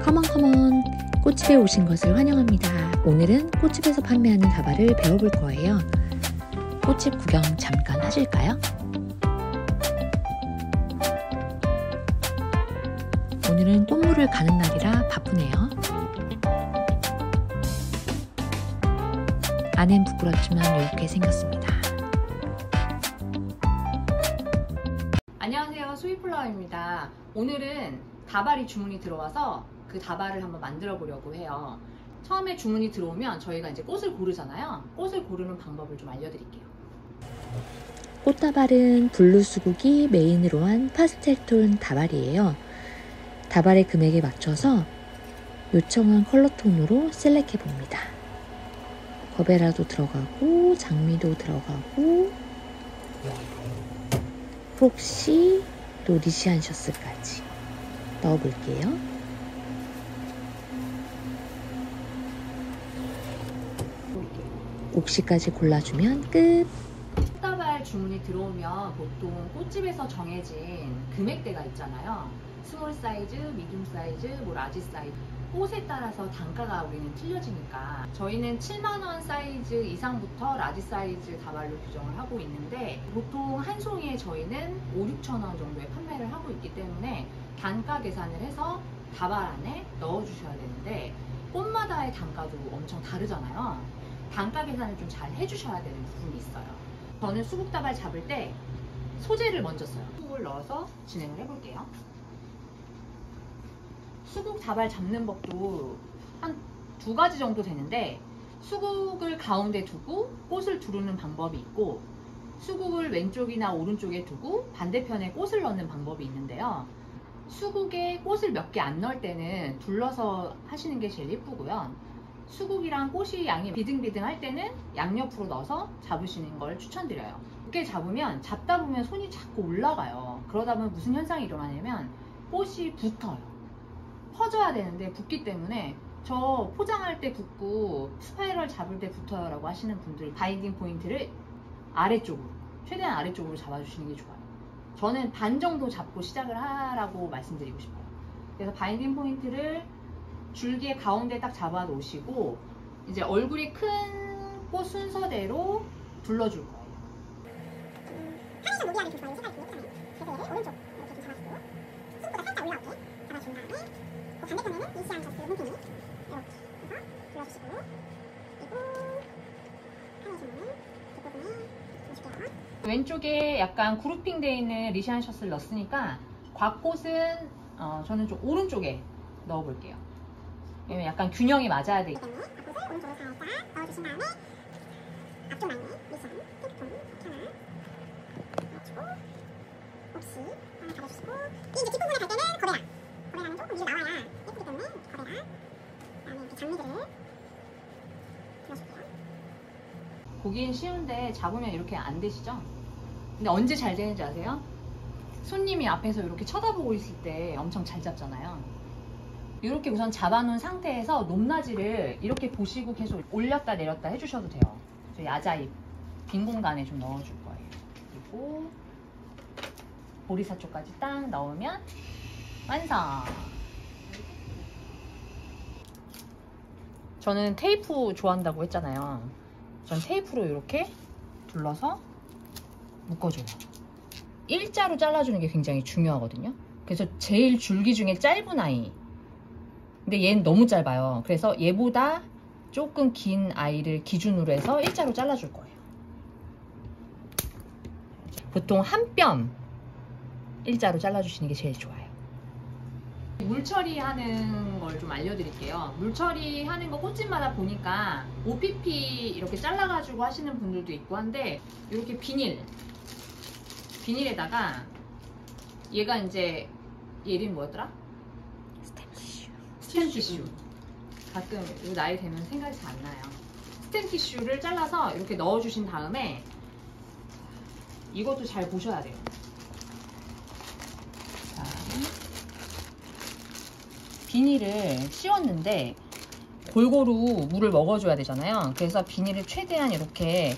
컴온 꽃집에 오신 것을 환영합니다. 오늘은 꽃집에서 판매하는 다발을 배워볼 거예요. 꽃집 구경 잠깐 하실까요? 오늘은 꽃물을 가는 날이라 바쁘네요. 안엔 부끄럽지만 이렇게 생겼습니다. 안녕하세요, 스윗플라워입니다. 오늘은 다발이 주문이 들어와서 그 다발을 한번 만들어 보려고 해요. 처음에 주문이 들어오면 저희가 이제 꽃을 고르잖아요. 꽃을 고르는 방법을 좀 알려드릴게요. 꽃다발은 블루 수국이 메인으로 한 파스텔 톤 다발이에요. 다발의 금액에 맞춰서 요청한 컬러톤으로 셀렉해 봅니다. 거베라도 들어가고 장미도 들어가고 프록시 또 리시안셔스까지 넣어볼게요. 옥시까지 골라주면 끝! 꽃다발 주문이 들어오면 보통 꽃집에서 정해진 금액대가 있잖아요. 스몰 사이즈, 미디움 사이즈, 라지 사이즈 꽃에 따라서 단가가 우리는 틀려지니까 저희는 7만원 사이즈 이상부터 라지 사이즈 다발로 규정을 하고 있는데 보통 한 송이에 저희는 5~6천원 정도에 판매를 하고 있기 때문에 단가 계산을 해서 다발 안에 넣어 주셔야 되는데 꽃마다의 단가도 엄청 다르잖아요. 단가 계산을 좀 잘 해주셔야 되는 부분이 있어요. 저는 수국 다발 잡을 때 소재를 먼저 써요. 수국을 넣어서 진행을 해볼게요. 수국 다발 잡는 법도 한 2가지 정도 되는데 수국을 가운데 두고 꽃을 두르는 방법이 있고 수국을 왼쪽이나 오른쪽에 두고 반대편에 꽃을 넣는 방법이 있는데요. 수국에 꽃을 몇 개 안 넣을 때는 둘러서 하시는 게 제일 예쁘고요. 수국이랑 꽃이 양이 비등비등 할 때는 양옆으로 넣어서 잡으시는 걸 추천드려요. 이렇게 잡으면 잡다 보면 손이 자꾸 올라가요. 그러다 보면 무슨 현상이 일어나냐면 꽃이 붙어요. 퍼져야 되는데 붙기 때문에 저 포장할 때 붙고 스파이럴 잡을 때 붙어요 라고 하시는 분들 바인딩 포인트를 아래쪽으로 최대한 아래쪽으로 잡아주시는 게 좋아요. 저는 반 정도 잡고 시작을 하라고 말씀드리고 싶어요. 그래서 바인딩 포인트를 줄기의 가운데 딱 잡아 놓으시고 이제 얼굴이 큰 꽃 순서대로 둘러줄 거예요. 카네이션 로비 안에 좀 좋아요. 색깔이 좀 예쁘잖아요. 그래서 얘를 오른쪽 이렇게 좀 잡아주고 수국보다 살짝 올라오게 잡아준 다음에 그 반대편에는 리시안셔스 홈페니 이렇게 해서 둘러주시고 그리고 카네이션은 뒷부분에 넣어줄게요. 왼쪽에 약간 그룹핑 되어 있는 리시안셔스를 넣었으니까 곽꽃은 저는 좀 오른쪽에 넣어볼게요. 왜냐면 약간 균형이 맞아야 되기 때문에 곽꽃을 오른쪽으로 살짝 넣어주신 다음에 앞쪽 라인에 리시안 핑크톤 하나 넣어주고 옥시 하나 가려주시고 이제 뒷부분에 갈 때는 거베라는 조금 위로 나와야 예쁘기 때문에 거베라 그다음에 이렇게 장미들을 넣어줄게요. 보기엔 쉬운데 잡으면 이렇게 안 되시죠? 근데 언제 잘 되는지 아세요? 손님이 앞에서 이렇게 쳐다보고 있을 때 엄청 잘 잡잖아요. 이렇게 우선 잡아놓은 상태에서 높낮이를 이렇게 보시고 계속 올렸다 내렸다 해주셔도 돼요. 저 야자잎 빈 공간에 좀 넣어줄 거예요. 그리고 보리사 쪽까지 딱 넣으면 완성! 저는 테이프 좋아한다고 했잖아요. 전 테이프로 이렇게 둘러서 묶어줘요. 일자로 잘라주는 게 굉장히 중요하거든요. 그래서 제일 줄기 중에 짧은 아이, 근데 얘는 너무 짧아요. 그래서 얘보다 조금 긴 아이를 기준으로 해서 일자로 잘라줄 거예요. 보통 한 뼘 일자로 잘라주시는 게 제일 좋아요. 물 처리하는 걸 좀 알려드릴게요. 물 처리하는 거 꽃집마다 보니까 OPP 이렇게 잘라가지고 하시는 분들도 있고 한데 이렇게 비닐에다가 얘가 이제 얘 이름이 뭐였더라? 스템 티슈. 가끔 이 나이 되면 생각이 잘 안 나요. 스템 티슈를 잘라서 이렇게 넣어주신 다음에 이것도 잘 보셔야 돼요. 자, 비닐을 씌웠는데 골고루 물을 먹어줘야 되잖아요. 그래서 비닐을 최대한 이렇게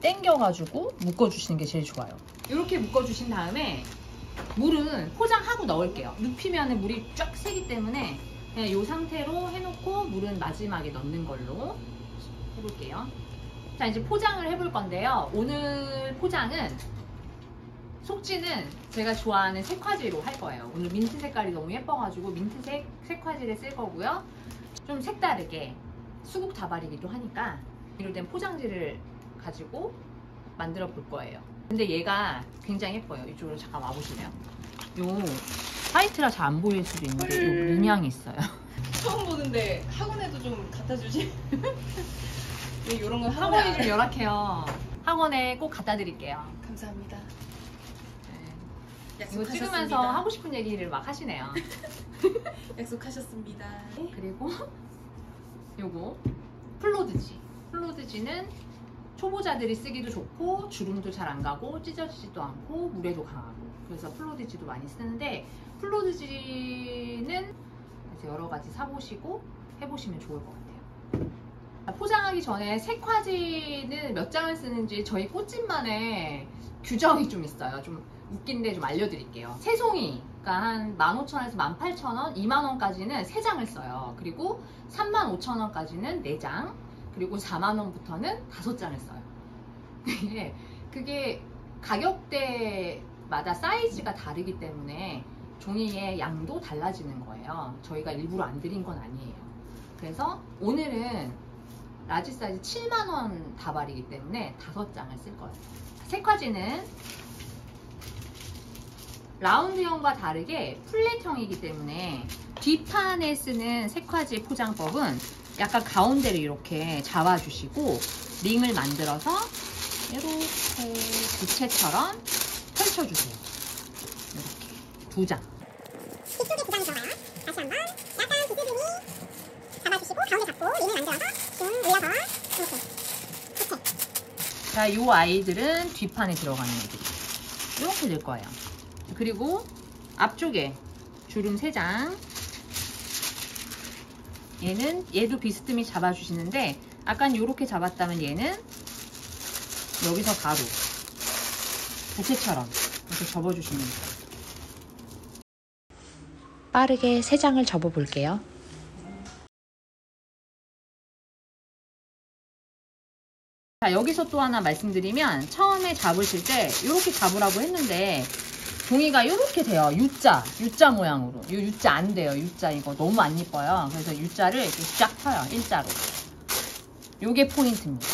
당겨가지고 묶어주시는 게 제일 좋아요. 이렇게 묶어주신 다음에 물은 포장하고 넣으세요. 넣을게요. 눕히면 물이 쫙 새기 때문에 그냥 이 상태로 해놓고 물은 마지막에 넣는 걸로 해볼게요. 자, 이제 포장을 해볼 건데요. 오늘 포장은 속지는 제가 좋아하는 색화지로 할 거예요. 오늘 민트 색깔이 너무 예뻐가지고 민트색 색화지를 쓸 거고요. 좀 색다르게 수국 다발이기도 하니까 이로 된 포장지를 가지고 만들어 볼 거예요. 근데 얘가 굉장히 예뻐요. 이쪽으로 잠깐 와보시면 요 화이트라 잘 안 보일 수도 있는데 요 문양이 있어요. 처음 보는데 학원에도 좀 갖다 주지. 이런 건 학원이 좀 열악해요. 학원에 꼭 갖다 드릴게요. 감사합니다. 네. 이거 찍으면서 하고 싶은 얘기를 막 하시네요. 약속하셨습니다. 그리고 요거 플로드지. 플로드지는 초보자들이 쓰기도 좋고 주름도 잘 안 가고 찢어지지도 않고 물에도 강하고 그래서 플로드지도 많이 쓰는데 플로드지는 이제 여러 가지 사보시고 해보시면 좋을 것 같아요. 포장하기 전에 색화지는 몇 장을 쓰는지 저희 꽃집만의 규정이 좀 있어요. 좀 웃긴데 좀 알려드릴게요. 세 송이, 그러니까 한 15,000원에서 18,000원, 2만원까지는 3장을 써요. 그리고 35,000원까지는 4장, 그리고 4만원부터는 5장을 써요. 그게 가격대마다 사이즈가 다르기 때문에 종이의 양도 달라지는 거예요. 저희가 일부러 안 드린 건 아니에요. 그래서 오늘은 라지 사이즈 7만원 다발이기 때문에 5장을 쓸 거예요. 색화지는 라운드형과 다르게 플랫형이기 때문에 뒷판에 쓰는 색화지 포장법은 약간 가운데를 이렇게 잡아주시고 링을 만들어서 이렇게 부채처럼 펼쳐주세요. 이렇게 2장. 뒤쪽에 2장이 들어가요. 다시 한번 약간 비스듬히 잡아주시고 가운데 잡고 링을 만들어서 쭉 올려서 이렇게 부채. 자, 이 아이들은 뒷판에 들어가는 애들이 이렇게 될 거예요. 그리고 앞쪽에 주름 3장. 얘도 비스듬히 잡아주시는데 약간 이렇게 잡았다면 얘는 여기서 바로 부채처럼 이렇게 접어주시면 돼요. 빠르게 3장을 접어 볼게요. 자, 여기서 또 하나 말씀드리면 처음에 잡으실 때 이렇게 잡으라고 했는데 종이가 이렇게 돼요. U자 모양으로. 이 U자 안 돼요. U자 이거 너무 안 이뻐요. 그래서 U자를 이렇게 쫙 펴요. 일자로. 요게 포인트입니다.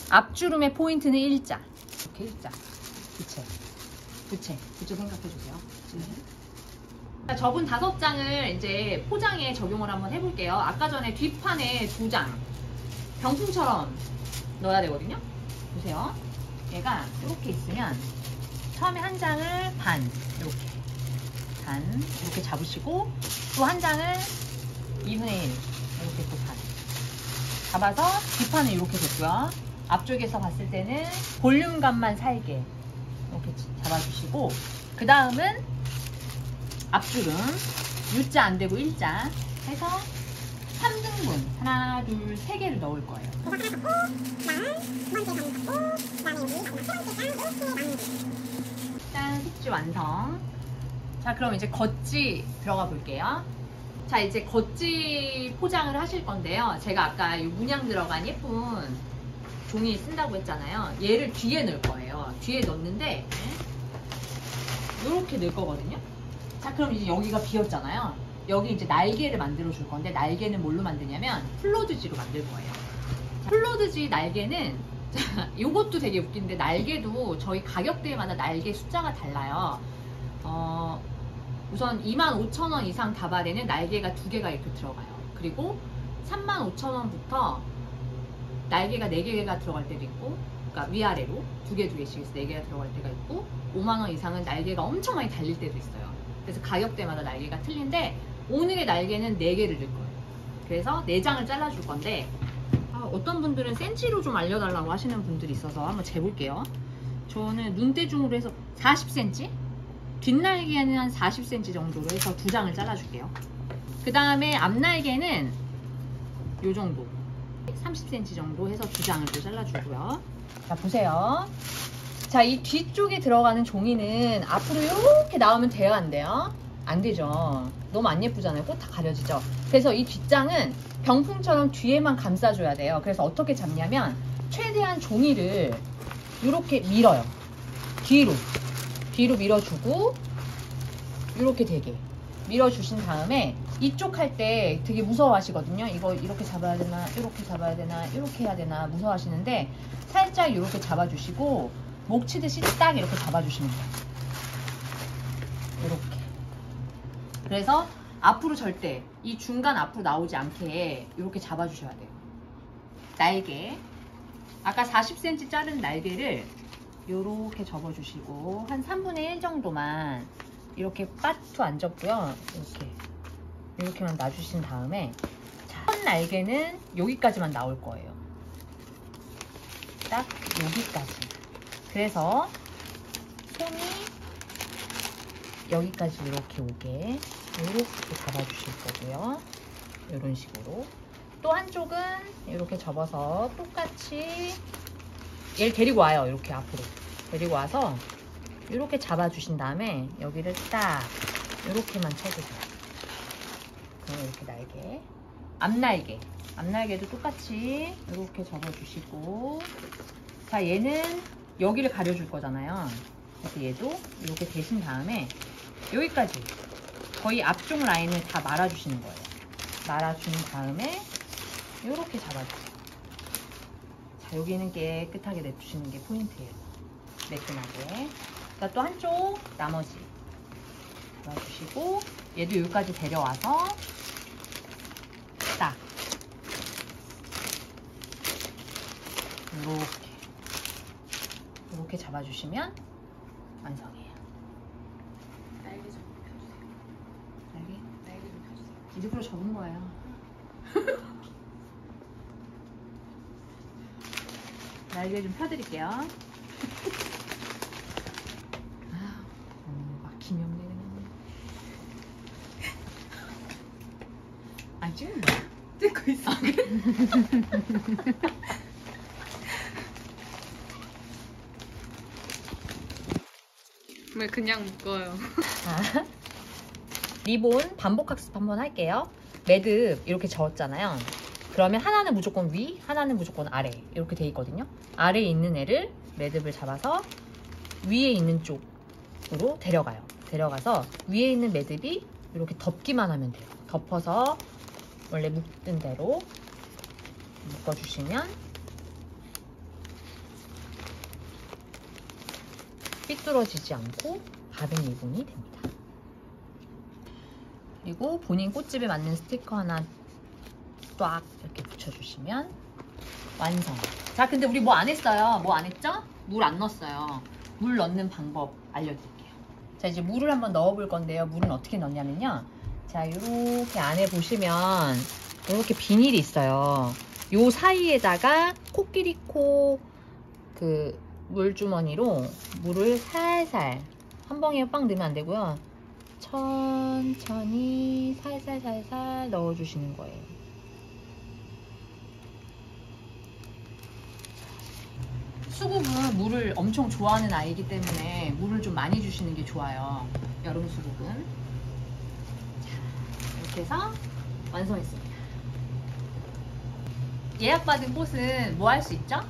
앞주름의 포인트는 일자. 이렇게 일자. 부채 생각해주세요. 자, 접은 5장을 이제 포장에 적용을 한번 해볼게요. 아까 전에 뒷판에 2장 병풍처럼 넣어야 되거든요. 보세요. 얘가 이렇게 있으면 처음에 한 장을 반 이렇게 잡으시고 또 한 장을 2분의 1 이렇게 또 반 잡아서 뒷판은 이렇게 됐고요. 앞쪽에서 봤을 때는 볼륨감만 살게 이렇게 잡아주시고 그 다음은 앞주름 U자 안 되고 일자 해서 3등분 하나 둘 3개를 넣을 거예요. 그래서 하나 잡고 두 번째 반 잡고 그 다음에 여기 마지막 세 번째 장 이렇게 마무리. 짠, 속지 완성. 자, 그럼 이제 겉지 들어가 볼게요. 자, 이제 겉지 포장을 하실 건데요. 제가 아까 이 문양 들어간 예쁜 종이 쓴다고 했잖아요. 얘를 뒤에 넣을 거예요. 뒤에 넣는데 이렇게 넣을 거거든요. 자, 그럼 이제 여기가 비었잖아요. 여기 이제 날개를 만들어 줄 건데 날개는 뭘로 만드냐면 플로드지로 만들 거예요. 자, 플로드지 날개는 이것도 되게 웃긴데 날개도 저희 가격대마다 날개 숫자가 달라요. 우선 25,000원 이상 다발에는 날개가 2개가 이렇게 들어가요. 그리고 35,000원부터 날개가 4개가 들어갈 때도 있고, 그러니까 위아래로 2개씩 해서 4개가 들어갈 때가 있고, 5만원 이상은 날개가 엄청 많이 달릴 때도 있어요. 그래서 가격대마다 날개가 틀린데 오늘의 날개는 4개를 넣을 거예요. 그래서 4장을 잘라줄 건데 어떤 분들은 센치로 좀 알려달라고 하시는 분들이 있어서 한번 재볼게요. 저는 눈대중으로 해서 40cm, 뒷날개는 한 40cm 정도로 해서 2장을 잘라줄게요. 그 다음에 앞날개는 요 정도 30cm 정도 해서 2장을 또 잘라주고요. 자, 보세요. 자, 이 뒤쪽에 들어가는 종이는 앞으로 이렇게 나오면 돼요, 안 돼요? 안 되죠. 너무 안 예쁘잖아요. 꽃 다 가려지죠. 그래서 이 뒷장은 병풍처럼 뒤에만 감싸줘야 돼요. 그래서 어떻게 잡냐면 최대한 종이를 이렇게 밀어요. 뒤로 밀어주고 이렇게 되게 밀어주신 다음에 이쪽 할 때 되게 무서워하시거든요. 이거 이렇게 잡아야 되나 이렇게 잡아야 되나 이렇게 해야 되나 무서워하시는데 살짝 이렇게 잡아주시고 목 치듯이 딱 이렇게 잡아주시면 돼요. 이렇게. 그래서 앞으로 절대 이 중간 앞으로 나오지 않게 이렇게 잡아주셔야 돼요. 날개. 아까 40cm 자른 날개를 이렇게 접어주시고 한 3분의 1 정도만 이렇게 빠투 안 접고요. 이렇게만 놔주신 다음에 첫 날개는 여기까지만 나올 거예요. 딱 여기까지. 그래서 손이 여기까지 이렇게 오게 이렇게 잡아주실 거고요. 이런 식으로. 또 한쪽은 이렇게 접어서 똑같이 얘를 데리고 와요. 이렇게 앞으로 데리고 와서 이렇게 잡아주신 다음에 여기를 딱 이렇게만 쳐주세요. 그럼 이렇게 날개. 앞날개도 똑같이 이렇게 접어주시고, 자 얘는 여기를 가려줄 거잖아요. 그래서 얘도 이렇게 대신 다음에 여기까지 거의 앞쪽 라인을 다 말아주시는 거예요. 말아준 다음에 이렇게 잡아주세요. 자, 여기는 깨끗하게 내주시는 게 포인트예요. 매끈하게. 자, 또 한쪽 나머지 잡아주시고 얘도 여기까지 데려와서 딱 이렇게 잡아주시면 완성이에요. 날개 좀 펴주세요. 날개 좀 펴주세요. 일부러 접은 거예요. 날개 좀 펴드릴게요. 막히면 그냥. 아, 찍는 거야? 찍고 있어. 왜 그냥 묶어요? 자, 리본 반복 학습 한번 할게요. 매듭 이렇게 저었잖아요. 그러면 하나는 무조건 위, 하나는 무조건 아래 이렇게 돼 있거든요. 아래에 있는 애를 매듭을 잡아서 위에 있는 쪽으로 데려가요. 데려가서 위에 있는 매듭이 이렇게 덮기만 하면 돼요. 덮어서 원래 묶은 대로 묶어주시면 삐뚤어지지 않고 가든 리본이 됩니다. 그리고 본인 꽃집에 맞는 스티커 하나 딱 이렇게 붙여주시면 완성. 자, 근데 우리 뭐 안 했어요? 뭐 안 했죠? 물 안 넣었어요. 물 넣는 방법 알려드릴게요. 자, 이제 물을 한번 넣어볼 건데요. 물은 어떻게 넣냐면요. 자, 이렇게 안에 보시면 이렇게 비닐이 있어요. 요 사이에다가 코끼리 코 그 물주머니로 물을 살살, 한 방에 빵 넣으면 안 되고요. 천천히 살살 넣어주시는 거예요. 수국은 물을 엄청 좋아하는 아이기 때문에 물을 좀 많이 주시는 게 좋아요. 여름 수국은. 자, 이렇게 해서 완성했습니다. 예약받은 꽃은 뭐 할 수 있죠?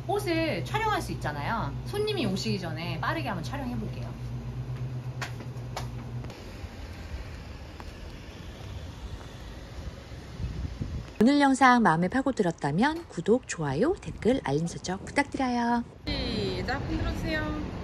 꽃을 촬영할 수 있잖아요. 손님이 오시기 전에 빠르게 한번 촬영해 볼게요. 오늘 영상 마음에 파고들었다면 구독, 좋아요, 댓글, 알림 설정 부탁드려요. 시작. 흔들어주세요.